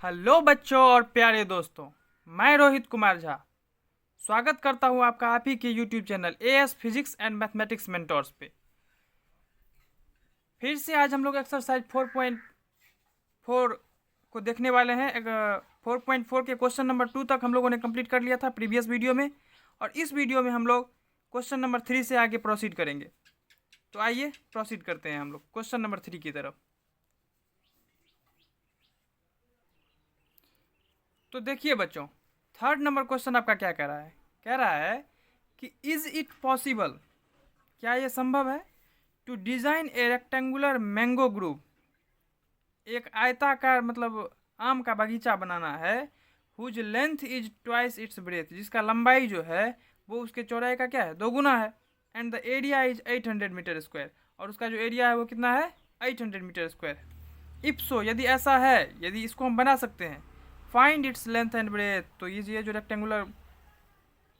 Hello बच्चों और प्यारे दोस्तों, मैं रोहित कुमार झा स्वागत करता हूं आपका आप ही के YouTube channel as physics and mathematics mentors पे। फिर से आज हम लोग एक्सरसाइज 4.4 को देखने वाले हैं। 4.4 के क्वेश्चन नंबर 2 तक हम लोगों ने कंप्लीट कर लिया था प्रीवियस वीडियो में, और इस वीडियो में हम लोग क्वेश्चन नंबर 3 से आगे प्रोसीड करेंगे। तो आइए प्रोसीड करते हैं हम लोग क्वेश्चन नंबर 3 की तरफ। तो देखिए बच्चों, थर्ड नंबर क्वेश्चन आपका क्या कह रहा है? कह रहा है कि इज इट पॉसिबल, क्या यह संभव है, to design a rectangular mango grove, एक आयताकार मतलब आम का बगीचा बनाना है, whose length is twice its breadth, जिसका लंबाई जो है वो उसके चौड़ाई का क्या है, दोगुना है, and the area is 800 metre square, और उसका जो एरिया है वो कितना है, 800 मीटर स्क्वायर। इफ सो, यदि ऐसा है, यदि इसको हम बना सकते हैं, find its length and breadth, तो ये जो रेक्टेंगुलर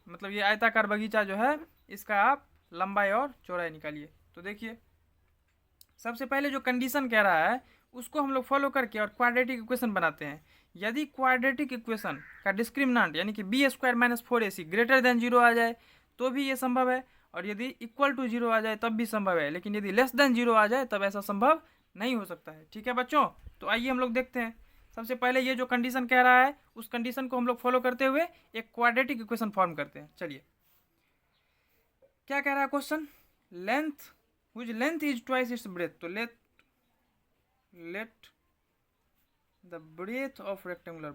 मतलब ये आयताकार बगीचा जो है इसका आप लंबाई और चौड़ाई निकालिए। तो देखिए, सबसे पहले जो कंडीशन कह रहा है उसको हम लोग फॉलो करके और क्वाड्रेटिक इक्वेशन बनाते हैं। यदि क्वाड्रेटिक इक्वेशन का डिस्क्रिमिनेंट यानी कि B square minus 4ac greater than 0 आ जाए तो भी ये संभव है, और यदि इक्वल टू 0 आ जाए तब भी संभव है, लेकिन यदि लेस देन 0 आ जाए तब ऐसा संभव नहीं हो सकता है। ठीक है बच्चों, तो आइए हम लोग देखते हैं। सबसे पहले ये जो कंडीशन कह रहा है उस कंडीशन को हम लोग फॉलो करते हुए एक क्वाड्रेटिक इक्वेशन फॉर्म करते हैं। चलिए, क्या कह रहा है question, length which length is twice its breadth, तो let the breadth of rectangular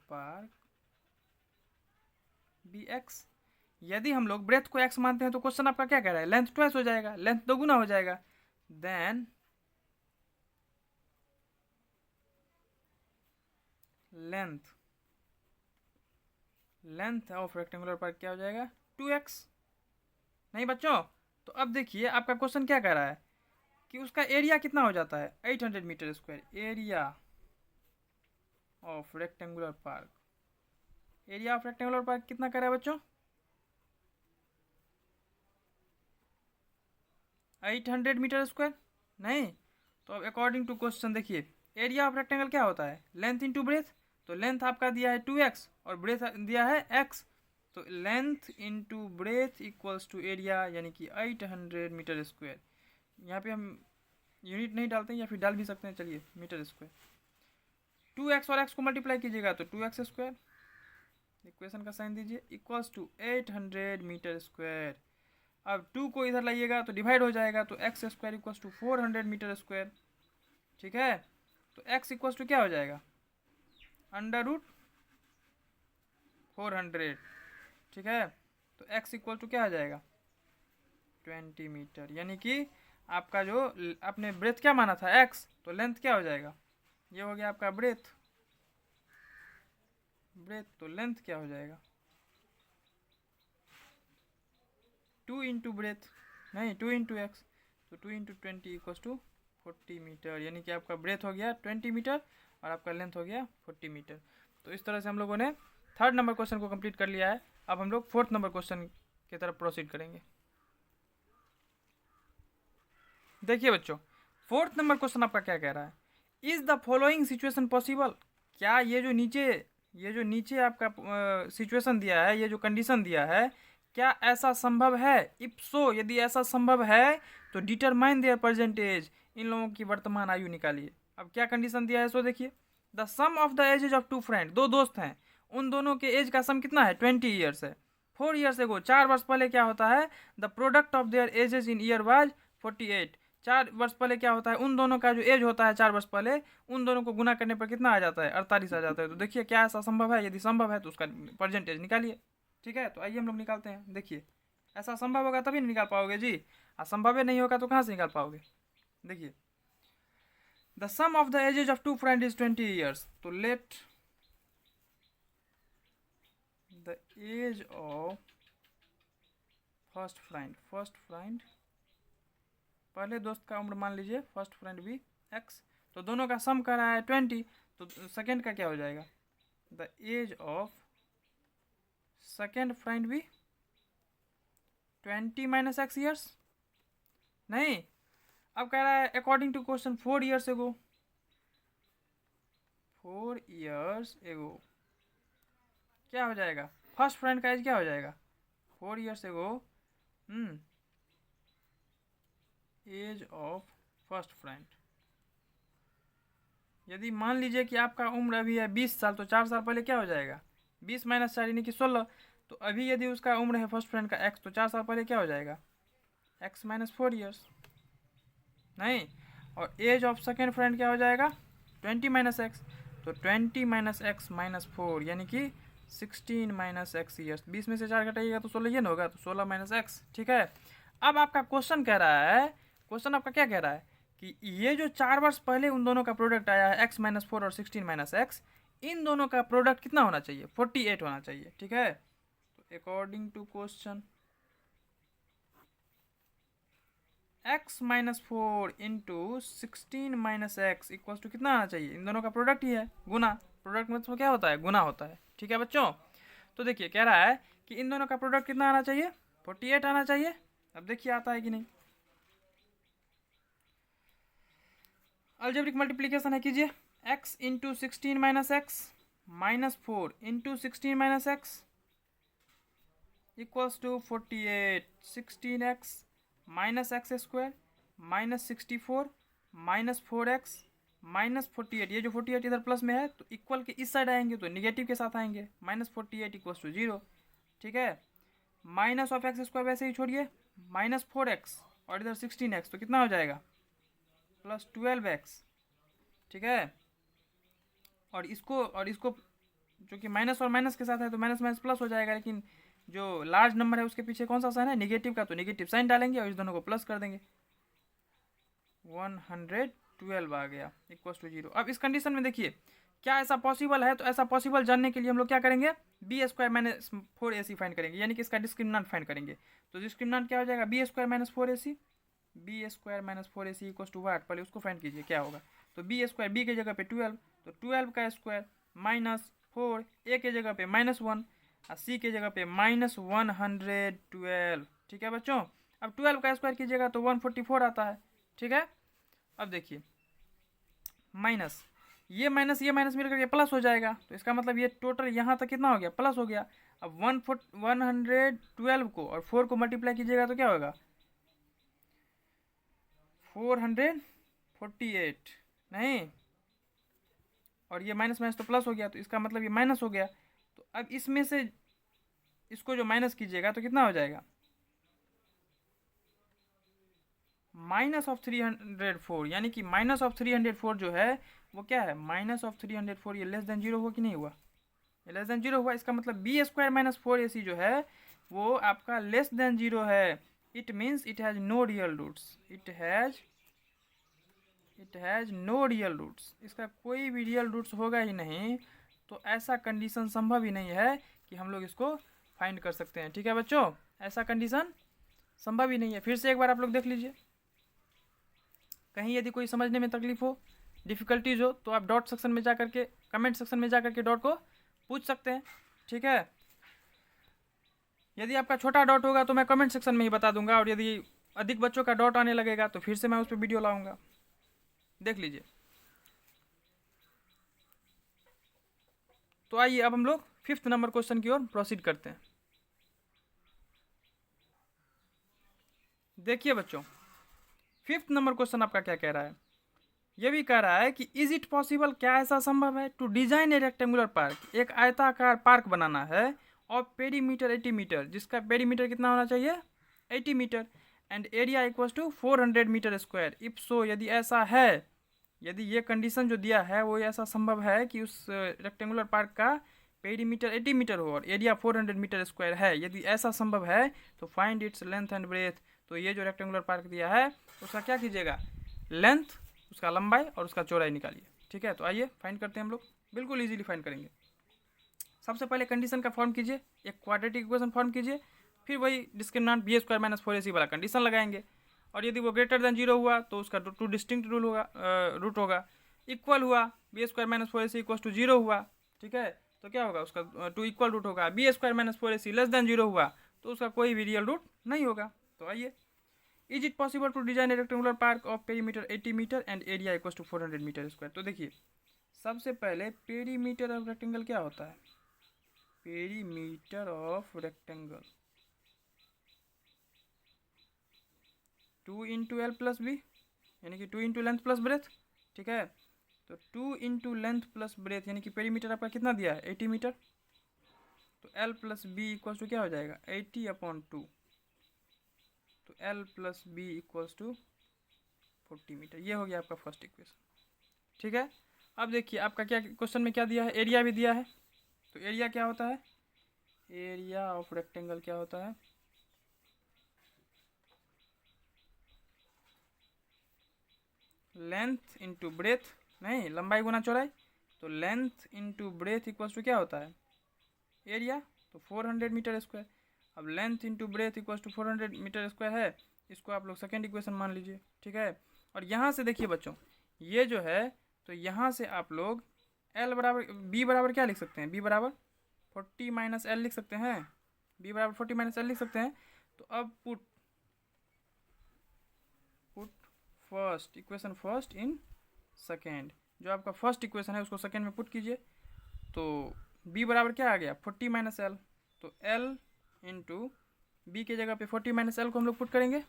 park be x। यदि हम लोग ब्रेथ को x मानते हैं तो क्वेश्चन आपका क्या कह रहा है, लेंथ ट्वाइस हो जाएगा, लेंथ दोगुना हो जाएगा। Then length of rectangular park क्या हो जाएगा, 2x। नहीं बच्चों, तो अब देखिए आपका क्वेश्चन क्या कह रहा है कि उसका एरिया कितना हो जाता है, 800 metre square. Area of rectangular park, area of rectangular park कितना कर रहा है बच्चों, 800 मीटर स्क्वायर। नहीं, तो अब अकॉर्डिंग टू क्वेश्चन देखिए, एरिया ऑफ रेक्टेंगल क्या होता है, लेंथ इंटू ब्रेथ। तो लेंथ आपका दिया है 2x और ब्रेथ दिया है x, तो length into breadth equals to area यानी कि 800 मीटर स्क्वायर। यहाँ पे हम यूनिट नहीं डालते हैं या फिर डाल भी सकते हैं, चलिए मीटर स्क्वायर। 2x और x को मल्टीप्लाई कीजिएगा तो 2x स्क्वायर, इक्वेशन का साइन दीजिए, इक्वल्स टू 800 मीटर स्क्वायर। अब 2 को इधर लाइएगा तो डिवाइड हो जाएगा, तो X square equals to 400 metre square. ठीक है, तो x इक्वल्स टू क्या हो जाएगा, अंडर रूट 400। ठीक है, तो x इक्वल टू क्या आ जाएगा, 20 मीटर, यानी कि आपका जो आपने ब्रेथ क्या माना था x, तो लेंथ क्या हो जाएगा, ये हो गया आपका ब्रेथ, तो लेंथ क्या हो जाएगा 2 इंटू ब्रेथ, नहीं 2 इंटू एक्स, तो 2 इंटू 20 इक्वल्स टू 40 मीटर, यानी कि आपका ब्रेथ हो गया 20 मीटर और आपका लेंथ हो गया 40 मीटर। तो इस तरह से हम लोगों ने थर्ड नंबर क्वेश्चन को कंप्लीट कर लिया है। अब हम लोग फोर्थ नंबर क्वेश्चन की तरफ प्रोसीड करेंगे। देखिए बच्चों, फोर्थ नंबर क्वेश्चन आपका क्या कह रहा है, is the following situation possible, क्या ये जो नीचे आपका सिचुएशन दिया है, ये जो कंडीशन दिया है, क्या ऐसा संभव है। इफ सो, यदि ऐसा संभव है तो डिटरमाइन देयर परसेंटेज, इन लोगों की वर्तमान आयु निकालिए। अब क्या कंडीशन दिया है सो देखिए, the sum of the ages of two friend, दो दोस्त हैं, उन दोनों के एज का सम कितना है, 20 ईयर्स है। 4 ईयर्स एगो, 4 वर्ष पहले क्या होता है, the product of their edges in year was 48। 4 वर्ष पहले क्या होता है, उन दोनों का जो एज होता है 4 वर्ष पहले, उन दोनों को गुना करने पर कितना आ जाता है, 48 आ जाता है। तो देखिए क्या ऐसा संभव है, यदि संभव है तो उसका परसेंटेज निकालिए। ठीक है, तो आइए हम लोग निकालते हैं। देखिए, ऐसा संभव होगा तभी निकाल पाओगे जी, असंभव नहीं होगा तो कहाँ से निकाल पाओगे। देखिए, the sum of the ages of two friend is 20 years, तो let the age of first friend पहले दोस्त का उम्र मान लीजिए, फर्स्ट फ्रेंड भी x, तो दोनों का सम कर रहा है 20, तो सेकेंड का क्या हो जाएगा, the age of second friend भी 20 माइनस x ईयर्स। नहीं, अब कह रहा है according to question 4 years ago, 4 years ago क्या हो जाएगा, फर्स्ट फ्रेंड का एज क्या हो जाएगा, 4 years ago as of first friend. यदि मान लीजिए कि आपका उम्र अभी है 20 साल, तो 4 साल पहले क्या हो जाएगा, 20 माइनस 4 यानी कि 16। तो अभी यदि उसका उम्र है फर्स्ट फ्रेंड का x, तो 4 साल पहले क्या हो जाएगा, x माइनस 4 ईयर्स, नहीं। और एज ऑफ सेकेंड फ्रेंड क्या हो जाएगा, 20 माइनस एक्स, तो 20 माइनस एक्स माइनस 4 यानी कि 16 माइनस एक्स ईयर्स। 20 में से 4 घटाइएगा तो 16 ये ना होगा, तो 16 माइनस एक्स, ठीक है। अब आपका क्वेश्चन कह रहा है, क्वेश्चन आपका क्या कह रहा है कि ये जो 4 वर्ष पहले उन दोनों का प्रोडक्ट आया है x माइनस 4 और 16 माइनस एक्स, इन दोनों का प्रोडक्ट कितना होना चाहिए, 48 होना चाहिए, ठीक है। तो according to question x minus 4 into 16 minus X equal to कितना आना चाहिए, इन दोनों का प्रोडक्ट ही है, गुना। प्रोडक्ट मतलब क्या होता है, गुना होता है, ठीक है बच्चों। तो देखिए कह रहा है कि इन दोनों का प्रोडक्ट कितना आना चाहिए, 48 आना चाहिए। अब देखिए आता है कि नहीं। अलजेब्रिक मल्टीप्लीकेशन है, कीजिए। x into 16 minus X minus 4 into 16 minus X equals to 48। 16x minus X square minus 64 minus 4x minus 48, ये जो 48 इधर प्लस में है तो इक्वल के इस साइड आएंगे तो निगेटिव के साथ आएंगे, माइनस 48 इक्वल्स टू 0, ठीक है। माइनस ऑफ एक्स स्क्वायर वैसे ही छोड़िए, माइनस 4x और इधर 16x, तो कितना हो जाएगा, प्लस 12x, ठीक है। और इसको जो कि माइनस और माइनस के साथ है तो माइनस माइनस प्लस हो जाएगा, लेकिन जो लार्ज नंबर है उसके पीछे कौन सा साइन है, निगेटिव का, तो निगेटिव साइन डालेंगे और इस दोनों को प्लस कर देंगे, 112 आ गया इक्वल टू 0। अब इस कंडीशन में देखिए क्या ऐसा पॉसिबल है, तो ऐसा पॉसिबल जानने के लिए हम लोग क्या करेंगे, B square minus 4ac find करेंगे, यानी कि इसका डिस्क्रिमिनेंट फाइंड करेंगे। तो डिस्क्रिमिनेंट क्या हो जाएगा, B square minus 4ac, B square minus 4ac equal to what, पहले उसको फाइंड कीजिए क्या होगा। तो बी स्क्वायर बी की जगह पे 12, तो 12 का स्क्वायर माइनस 4, ए के जगह पे माइनस 1 और सी के जगह पे माइनस 112, ठीक है बच्चों। अब 12 का स्क्वायर कीजिएगा तो 144 आता है, ठीक है। अब देखिए माइनस ये माइनस मिलकर के प्लस हो जाएगा, तो इसका मतलब ये टोटल यहाँ तक कितना हो गया, प्लस हो गया। अब 112 को और 4 को मल्टीप्लाई कीजिएगा तो क्या होगा, 448, नहीं, और ये माइनस माइनस तो प्लस हो गया, तो इसका मतलब ये माइनस हो गया। तो अब इसमें से इसको जो माइनस कीजिएगा तो कितना हो जाएगा, माइनस ऑफ 304, यानी कि माइनस ऑफ 304 जो है वो क्या है, माइनस ऑफ 304, ये लेस देन 0 हुआ कि नहीं हुआ, ये लेस देन 0 हुआ। इसका मतलब बी स्क्वायर माइनस 4ac जो है वो आपका लेस देन 0 है। It means it has no real roots, it has no real roots, इसका कोई भी रियल रूट्स होगा ही नहीं। तो ऐसा कंडीशन संभव ही नहीं है कि हम लोग इसको फाइंड कर सकते हैं, ठीक है बच्चों, ऐसा कंडीशन संभव ही नहीं है। फिर से एक बार आप लोग देख लीजिए, कहीं यदि कोई समझने में तकलीफ हो, डिफ़िकल्टीज हो, तो आप डॉट सेक्शन में जा करके, कमेंट सेक्शन में जा करके डॉट को पूछ सकते हैं, ठीक है। यदि आपका छोटा डॉट होगा तो मैं कमेंट सेक्शन में ही बता दूंगा, और यदि अधिक बच्चों का डॉट आने लगेगा तो फिर से मैं उस पर वीडियो लाऊंगा, देख लीजिए। तो आइए अब हम लोग 5th नंबर क्वेश्चन की ओर प्रोसीड करते हैं। देखिए बच्चों 5th नंबर क्वेश्चन आपका क्या कह रहा है, ये भी कह रहा है कि इज इट पॉसिबल, क्या ऐसा संभव है, to design a rectangular park, एक आयताकार पार्क बनाना है और पेरीमीटर 80 मीटर, जिसका पेरीमीटर कितना होना चाहिए, 80 metre, and area equals to 400 metre square. If so, यदि ऐसा है, यदि ये कंडीशन जो दिया है वो ऐसा संभव है कि उस रेक्टेंगुलर पार्क का पेरीमीटर 80 मीटर हो और एरिया 400 मीटर स्क्वायर है, यदि ऐसा संभव है तो find its length and breadth. तो ये जो रेक्टेंगुलर पार्क दिया है उसका क्या कीजिएगा, लेंथ, उसका लंबाई और उसका चौड़ाई निकालिए, ठीक है। तो आइए फाइंड करते हैं हम लोग, बिल्कुल इजीली फाइंड करेंगे। सबसे पहले कंडीशन का फॉर्म कीजिए, एक क्वाड्रेटिक इक्वेशन फॉर्म कीजिए, फिर वही discriminant B square minus 4ac वाला कंडीशन लगाएंगे, और यदि वो ग्रेटर देन 0 हुआ तो उसका टू डिस्टिंक्ट रूल होगा, रूट होगा। इक्वल हुआ, B square minus 4ac equal to 0 हुआ, ठीक है, तो क्या होगा, उसका टू इक्वल रूट होगा। B square minus 4ac less than 0 हुआ तो उसका कोई भी रियल रूट नहीं होगा। तो आइए is it possible to design a rectangular park of perimeter 80 metre and area equal to 400 metre square. तो देखिए सबसे पहले पेरीमीटर ऑफ रेक्टेंगल क्या होता है, perimeter of rectangle 2 into L plus B, यानी कि 2 इंटू लेंथ प्लस ब्रेथ, ठीक है। तो 2 इंटू लेंथ प्लस ब्रेथ यानी कि पेरीमीटर आपका कितना दिया है 80 मीटर, तो L plus B equals to क्या हो जाएगा 80/2, तो L plus B equals to 40 metre. ये हो गया आपका फर्स्ट इक्वेशन, ठीक है। अब देखिए आपका क्या क्वेश्चन में क्या दिया है, एरिया भी दिया है। तो एरिया क्या होता है, एरिया ऑफ रेक्टेंगल क्या होता है, लेंथ इंटू ब्रेथ, नहीं लंबाई गुना चौड़ाई, तो length into breadth equals to क्या होता है एरिया, तो 400 मीटर स्क्वायर। अब length into breadth equals to 400 metre square है, इसको आप लोग सेकेंड इक्वेशन मान लीजिए, ठीक है। और यहाँ से देखिए बच्चों ये जो है, तो यहाँ से आप लोग एल बराबर बी बराबर क्या लिख सकते हैं, बी बराबर 40 माइनस एल लिख सकते हैं, बी बराबर 40 माइनस एल लिख सकते हैं। तो अब put first equation first in second, जो आपका फर्स्ट इक्वेशन है उसको सेकेंड में पुट कीजिए। तो b बराबर क्या आ गया 40 माइनस एल, तो l इंटू बी के जगह पे 40 माइनस एल को हम लोग पुट करेंगे,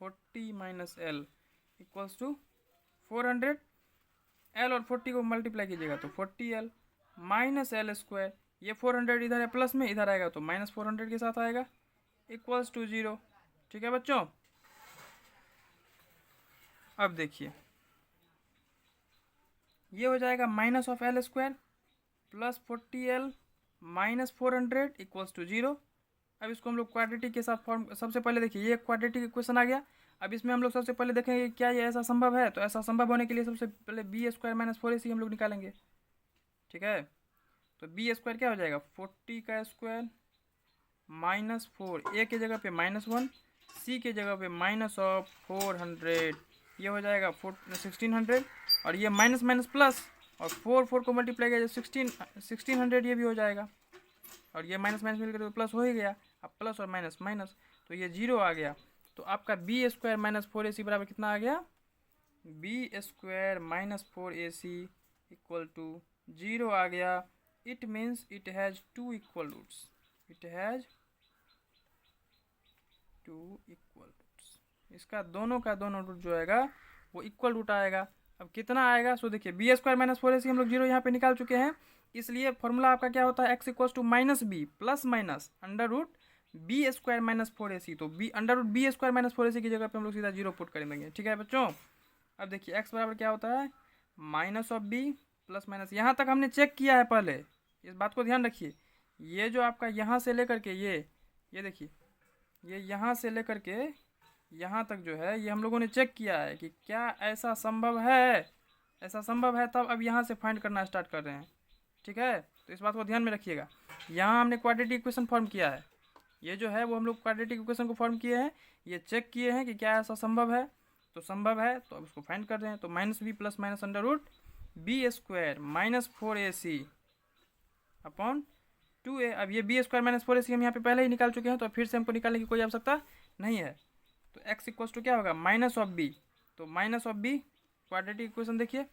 40 minus L equals to 400, L और 40 को मल्टीप्लाई कीजिएगा तो 40l माइनस एल स्क्वायर, ये 400 इधर है प्लस में, इधर आएगा तो माइनस 400 के साथ आएगा इक्वल्स टू 0, ठीक है बच्चों। अब देखिए ये हो जाएगा minus of L square plus 40l minus 400 equals to 0। अब इसको हम लोग क्वाड्रेटिक के साथ फॉर्म, सबसे पहले देखिए ये क्वाड्रेटिक इक्वेशन आ गया। अब इसमें हम लोग सबसे पहले देखेंगे क्या ये ऐसा संभव है, तो ऐसा संभव होने के लिए सबसे पहले बी स्क्वायर माइनस 4ac हम लोग निकालेंगे, ठीक है। तो बी स्क्वायर क्या हो जाएगा 40 का स्क्वायर माइनस 4, ए के जगह पे -1, सी के जगह पे माइनस ऑफ 400, ये हो जाएगा 1600, और ये माइनस माइनस प्लस, और 4 को मल्टीप्लाई किया 1600 ये भी हो जाएगा, और ये माइनस माइनस मिलकर तो प्लस हो ही गया। अब प्लस और माइनस माइनस, तो ये 0 आ गया। तो आपका बी स्क्वायर माइनस 4ac बराबर कितना आ गया, B square minus 4ac equal to 0 आ गया। It means it has 2 equal roots, it has 2 equal roots, इसका दोनों का दोनों रूट जो आएगा वो इक्वल रूट आएगा। अब कितना आएगा, सो देखिए बी स्क्वायर माइनस 4ac हम लोग 0 यहाँ पे निकाल चुके हैं, इसलिए फॉर्मूला आपका क्या होता है x equals to minus B plus minus under root B square minus 4ac। तो B under root B square minus 4ac की जगह पे हम लोग सीधा 0 पुट कर देंगे, ठीक है बच्चों। अब देखिए x बराबर क्या होता है minus of B plus minus, यहाँ तक हमने चेक किया है पहले, इस बात को ध्यान रखिए। ये जो आपका यहाँ से लेकर के ये देखिए ये यहाँ से लेकर के यहाँ तक जो है ये हम लोगों ने चेक किया है कि क्या ऐसा संभव है, ऐसा संभव है, तब अब यहाँ से फाइंड करना स्टार्ट कर रहे हैं, ठीक है। तो इस बात को ध्यान में रखिएगा। यहाँ हमने क्वाड्रेटिक इक्वेशन फॉर्म किया है, ये जो है वो हम लोग क्वाड्रेटिक इक्वेशन को फॉर्म किए हैं, ये चेक किए हैं कि क्या ऐसा संभव है, तो संभव है तो अब इसको फाइंड कर रहे हैं। तो minus B plus minus under root B square minus 4ac upon 2a। अब ये बी स्क्वायर माइनस 4ac हम यहाँ पे पहले ही निकाल चुके हैं, तो फिर से हमको निकालने की कोई आवश्यकता नहीं है। तो x इक्वल्स टू क्या होगा माइनस ऑफ बी, तो minus of B quadratic equation देखिए,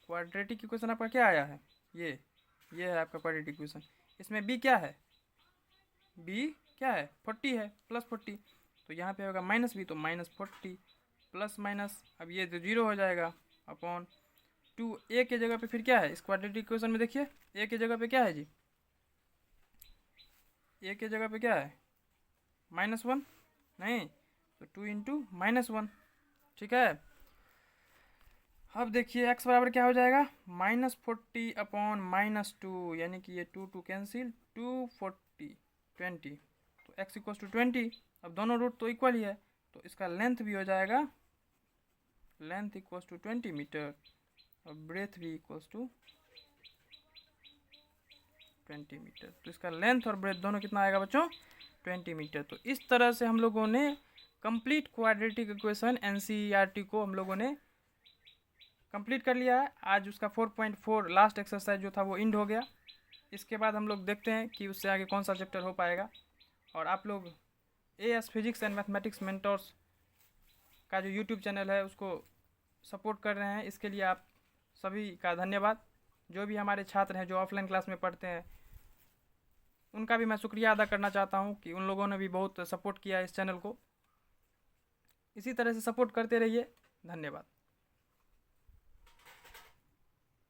क्वाड्रेटिक इक्वेशन आपका क्या आया है, ये है आपका क्वाड्रेटिक इक्वेशन। इसमें b क्या है, b क्या है 40 है प्लस 40, तो यहाँ पे होगा माइनस बी, तो माइनस 40 प्लस माइनस, अब ये तो 0 हो जाएगा अपॉन 2। a के जगह पे फिर क्या है इस क्वाड्रेटिक इक्वेशन में, देखिए a के जगह पे क्या है जी, a के जगह पे क्या है -1, नहीं तो 2 इंटू -1, ठीक है। अब देखिए x बराबर क्या हो जाएगा -40 अपॉन -2, यानी कि ये 2 कैंसिल, 240 20, तो x इक्वल्स टू 20। अब दोनों रूट तो इक्वल ही है, तो इसका लेंथ भी हो जाएगा, लेंथ इक्वल्स टू 20 मीटर और ब्रेथ भी इक्वल्स टू 20 मीटर। तो इसका लेंथ और ब्रेथ दोनों कितना आएगा बच्चों 20 मीटर। तो इस तरह से हम लोगों ने कंप्लीट क्वाड्रेटिक इक्वेशन एनसीईआरटी को हम लोगों ने कंप्लीट कर लिया है। आज उसका 4.4 लास्ट एक्सरसाइज जो था वो इंड हो गया। इसके बाद हम लोग देखते हैं कि उससे आगे कौन सा चैप्टर हो पाएगा। और आप लोग AS physics and mathematics mentors का जो यूट्यूब चैनल है उसको सपोर्ट कर रहे हैं। इसके लिए आप सभी का धन्यवाद। जो भी हमारे छात्र हैं जो ऑफलाइन क्लास में पढ़ते हैं उनका भी मैं शुक्रिया अदा करना चाहता हूं कि उन लोगों ने भी बहुत सपोर्ट किया इस चैनल को। इसी तरह से सपोर्ट करते रहिए। धन्यवाद।